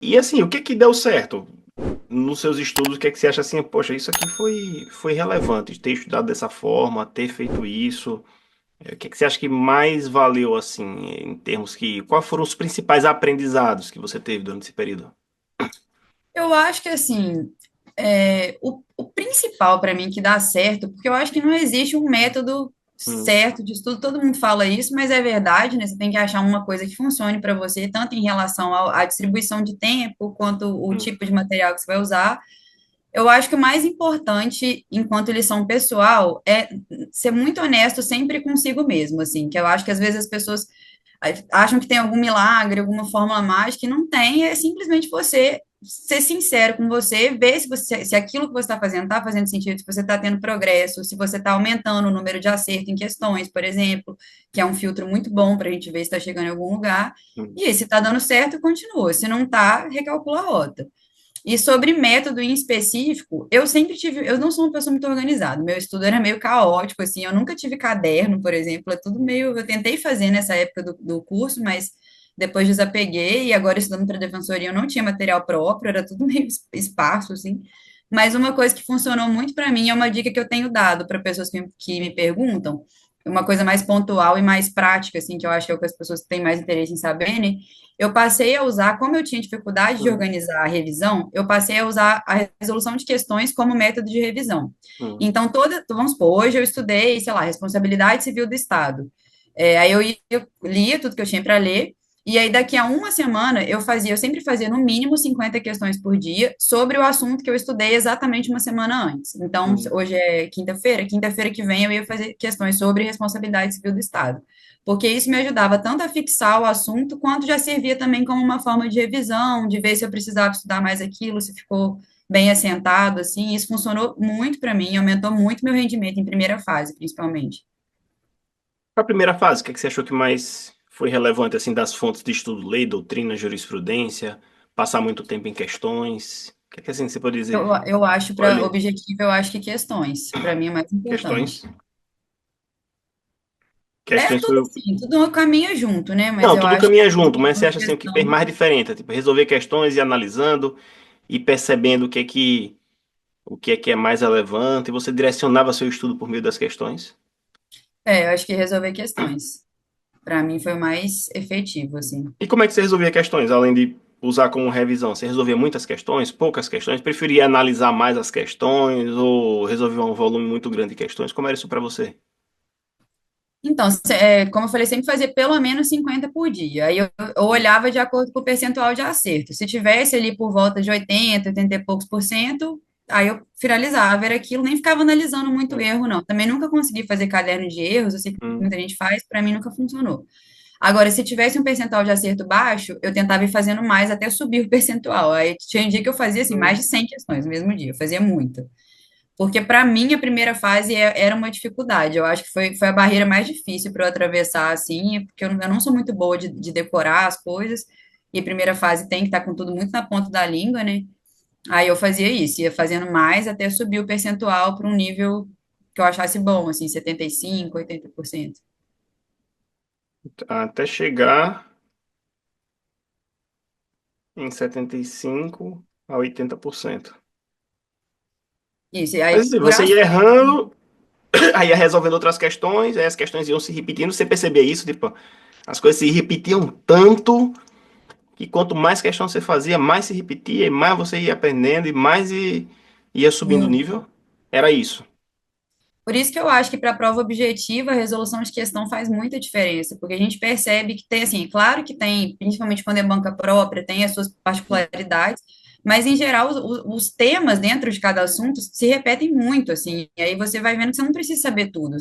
E assim, o que que deu certo nos seus estudos? O que é que você acha assim, poxa, isso aqui foi relevante, ter estudado dessa forma, ter feito isso. O que é que você acha que mais valeu, assim, em termos que... Quais foram os principais aprendizados que você teve durante esse período? Eu acho que assim, o principal para mim que dá certo, porque eu acho que não existe um método Hum, certo de estudo, todo mundo fala isso, mas é verdade, né? Você tem que achar uma coisa que funcione para você, tanto em relação à distribuição de tempo, quanto o hum, tipo de material que você vai usar. Eu acho que o mais importante, enquanto lição pessoal, é ser muito honesto sempre consigo mesmo, assim, que eu acho que às vezes as pessoas acham que tem algum milagre, alguma fórmula mágica, e não tem, é simplesmente você ser sincero com você, ver se aquilo que você está fazendo sentido, se você está tendo progresso, se você está aumentando o número de acerto em questões, por exemplo, que é um filtro muito bom para a gente ver se está chegando em algum lugar. hum. E aí, se está dando certo, continua. Se não está, recalcula a rota. E sobre método em específico, eu sempre tive, eu não sou uma pessoa muito organizada, meu estudo era meio caótico, assim, eu nunca tive caderno, por exemplo, é tudo meio, eu tentei fazer nessa época do curso, mas depois desapeguei, e agora estudando para defensoria eu não tinha material próprio, era tudo meio esparso, assim, mas uma coisa que funcionou muito para mim é uma dica que eu tenho dado para pessoas que me perguntam, uma coisa mais pontual e mais prática, assim, que eu acho que é o que as pessoas têm mais interesse em saber, né? Eu passei a usar, como eu tinha dificuldade de Hum, organizar a revisão, eu passei a usar a resolução de questões como método de revisão. hum. Então, vamos supor, hoje eu estudei, sei lá, responsabilidade civil do Estado. Aí eu lia tudo que eu tinha para ler, e aí daqui a uma semana eu sempre fazia no mínimo 50 questões por dia sobre o assunto que eu estudei exatamente uma semana antes. Então, Hum. hoje é quinta-feira que vem eu ia fazer questões sobre responsabilidade civil do Estado, porque isso me ajudava tanto a fixar o assunto, quanto já servia também como uma forma de revisão, de ver se eu precisava estudar mais aquilo, se ficou bem assentado, assim, isso funcionou muito para mim, aumentou muito meu rendimento em primeira fase, principalmente. A primeira fase, o que é que você achou que mais foi relevante, assim, das fontes de estudo, lei, doutrina, jurisprudência, passar muito tempo em questões? O que é que assim você pode Eu, dizer? eu acho, para Olha, objetivo, eu acho que questões, para mim é mais questões, importante. É questões tudo foi... assim, tudo caminha junto, né? Mas Não, eu tudo acho que caminha a junto, mas você resolução de acha assim o que fez questão. mais diferença? Tipo, resolver questões e analisando e percebendo o que é mais relevante, e você direcionava seu estudo por meio das questões? Eu acho que resolver questões. Para mim foi o mais efetivo, assim. E como é que você resolvia questões, além de usar como revisão? Você resolvia muitas questões, poucas questões? Preferia analisar mais as questões ou resolver um volume muito grande de questões? Como era isso para você? Então, como eu falei, sempre fazia pelo menos 50 por dia. Aí eu olhava de acordo com o percentual de acerto. Se tivesse ali por volta de 80 e poucos por cento, aí eu finalizava, era aquilo, nem ficava analisando muito Hum, erro, não. Também nunca consegui fazer caderno de erros, eu sei que hum, muita gente faz, para mim nunca funcionou. Agora, se tivesse um percentual de acerto baixo, eu tentava ir fazendo mais até subir o percentual. Aí tinha dia que eu fazia assim, mais hum. de 100 questões no mesmo dia, eu fazia muita. Porque para mim a primeira fase era uma dificuldade. Eu acho que foi a barreira mais difícil para eu atravessar, assim, porque eu não sou muito boa de decorar as coisas. E a primeira fase tem que estar com tudo muito na ponta da língua, né? Aí eu fazia isso, ia fazendo mais até subir o percentual para um nível que eu achasse bom, assim, 75, 80%. Até chegar em 75 a 80%. Isso, e aí Mas assim, por você ia ações. errando, aí ia resolvendo outras questões, aí as questões iam se repetindo. Você percebia isso? Tipo, as coisas se repetiam tanto que quanto mais questão você fazia, mais se repetia, e mais você ia aprendendo, e mais ia subindo o nível. Era isso. Por isso que eu acho que para a prova objetiva, a resolução de questão faz muita diferença, porque a gente percebe que tem, assim, claro que tem, principalmente quando é banca própria, tem as suas particularidades, mas em geral os temas dentro de cada assunto se repetem muito, assim, e aí você vai vendo que você não precisa saber tudo,